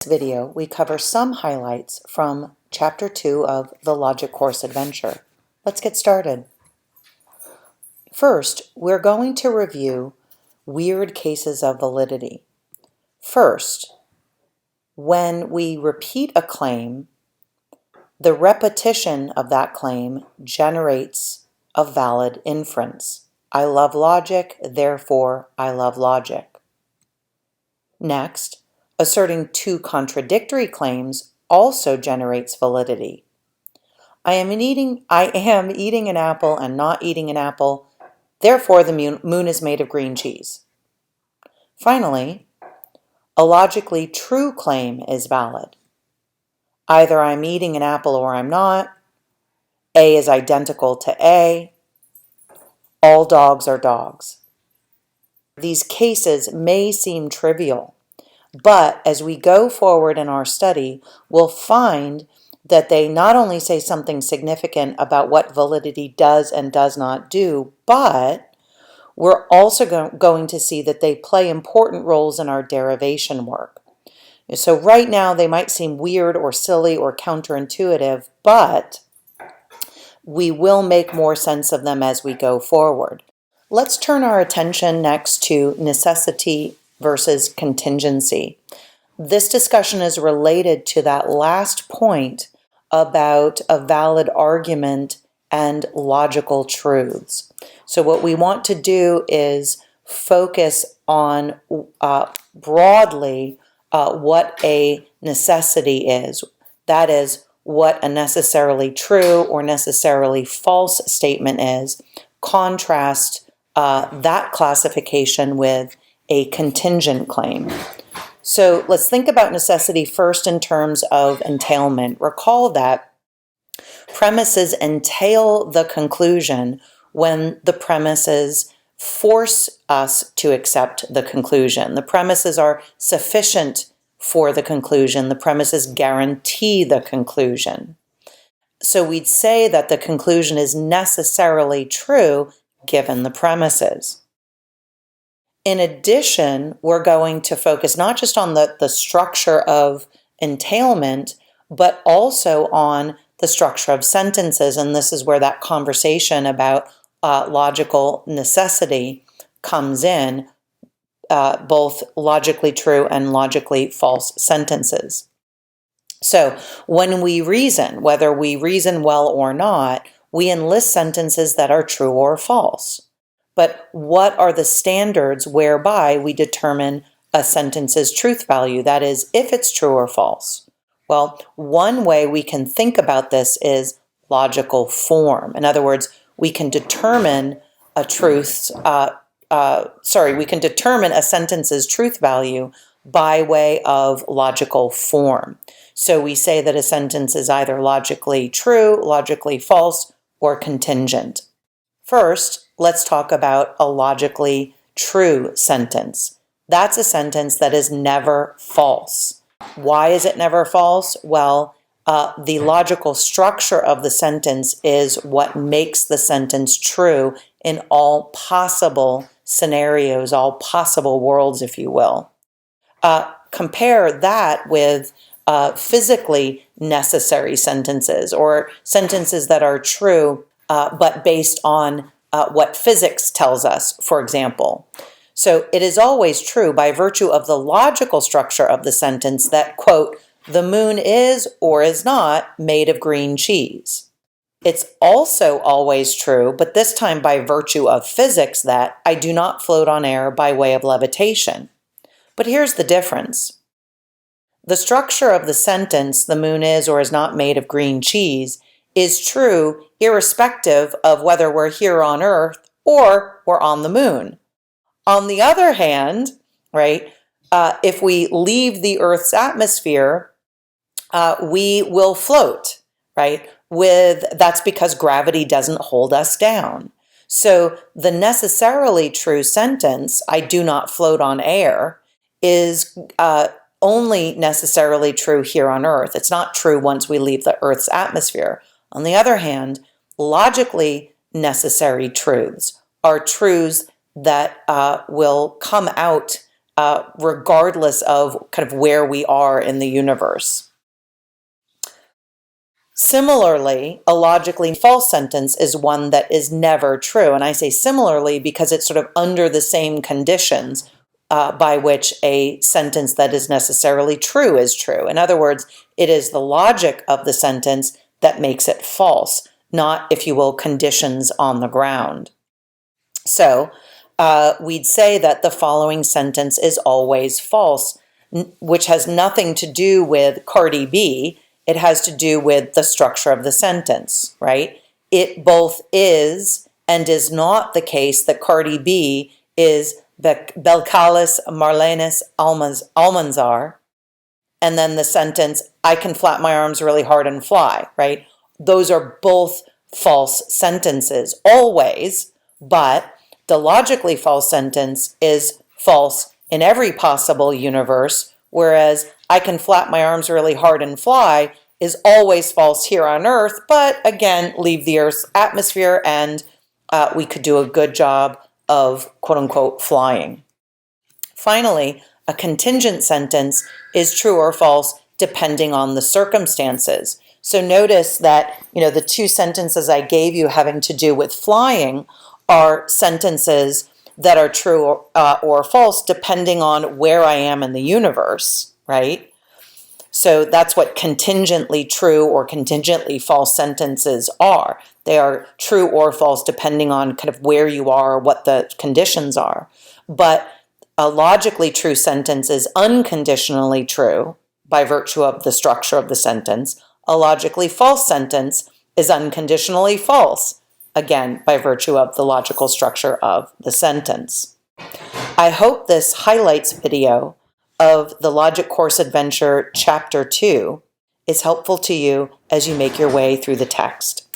video, we cover some highlights from Chapter 2 of the Logic Course Adventure. Let's get started. First, we're going to review weird cases of validity. First, when we repeat a claim, the repetition of that claim generates a valid inference. I love logic, therefore I love logic. Next, asserting two contradictory claims also generates validity. I am eating an apple and not eating an apple, therefore the moon is made of green cheese. Finally, a logically true claim is valid. Either I'm eating an apple or I'm not. A is identical to A. All dogs are dogs. These cases may seem trivial, but as we go forward in our study, we'll find that they not only say something significant about what validity does and does not do, but we're also going to see that they play important roles in our derivation work. So right now they might seem weird or silly or counterintuitive, but we will make more sense of them as we go forward. Let's turn our attention next to necessity versus contingency. This discussion is related to that last point about a valid argument and logical truths. So what we want to do is focus on broadly what a necessity is. That is, what a necessarily true or necessarily false statement is. Contrast that classification with a contingent claim. So let's think about necessity first in terms of entailment. Recall that premises entail the conclusion when the premises force us to accept the conclusion. The premises are sufficient for the conclusion. The premises guarantee the conclusion. So we'd say that the conclusion is necessarily true given the premises. In addition, we're going to focus not just on the structure of entailment, but also on the structure of sentences. And this is where that conversation about logical necessity comes in, both logically true and logically false sentences. So when we reason, whether we reason well or not, we enlist sentences that are true or false. But what are the standards whereby we determine a sentence's truth value? That is, if it's true or false. Well, one way we can think about this is logical form. In other words, we can determine we can determine a sentence's truth value by way of logical form. So we say that a sentence is either logically true, logically false, or contingent. First, let's talk about a logically true sentence. That's a sentence that is never false. Why is it never false? Well, the logical structure of the sentence is what makes the sentence true in all possible scenarios, all possible worlds, if you will. Compare that with physically necessary sentences, or sentences that are true but based on what physics tells us, for example. So it is always true by virtue of the logical structure of the sentence that, quote, the moon is or is not made of green cheese. It's also always true, but this time by virtue of physics, that I do not float on air by way of levitation. But here's the difference. The structure of the sentence, the moon is or is not made of green cheese, is true irrespective of whether we're here on Earth or we're on the moon. On the other hand, right, if we leave the Earth's atmosphere, we will float, right? That's because gravity doesn't hold us down. So the necessarily true sentence, I do not float on air, is only necessarily true here on Earth. It's not true once we leave the Earth's atmosphere. On the other hand, logically necessary truths are truths that will come out regardless of kind of where we are in the universe. Similarly, a logically false sentence is one that is never true. And I say similarly because it's sort of under the same conditions by which a sentence that is necessarily true is true. In other words, it is the logic of the sentence that makes it false, not, if you will, conditions on the ground. So we'd say that the following sentence is always false, which has nothing to do with Cardi B. It has to do with the structure of the sentence, right? It both is and is not the case that Cardi B is Belcalis Marlenis Almanzar, and then the sentence, I can flap my arms really hard and fly, right? Those are both false sentences, always, but the logically false sentence is false in every possible universe, whereas I can flap my arms really hard and fly is always false here on Earth, but again, leave the Earth's atmosphere and we could do a good job of quote unquote flying. Finally, a contingent sentence is true or false depending on the circumstances. So notice that, the two sentences I gave you having to do with flying are sentences that are true or false depending on where I am in the universe, right? So that's what contingently true or contingently false sentences are. They are true or false depending on kind of where you are or what the conditions are. But a logically true sentence is unconditionally true by virtue of the structure of the sentence. A logically false sentence is unconditionally false, again, by virtue of the logical structure of the sentence. I hope this highlights video of the Logic Course Adventure Chapter 2 is helpful to you as you make your way through the text.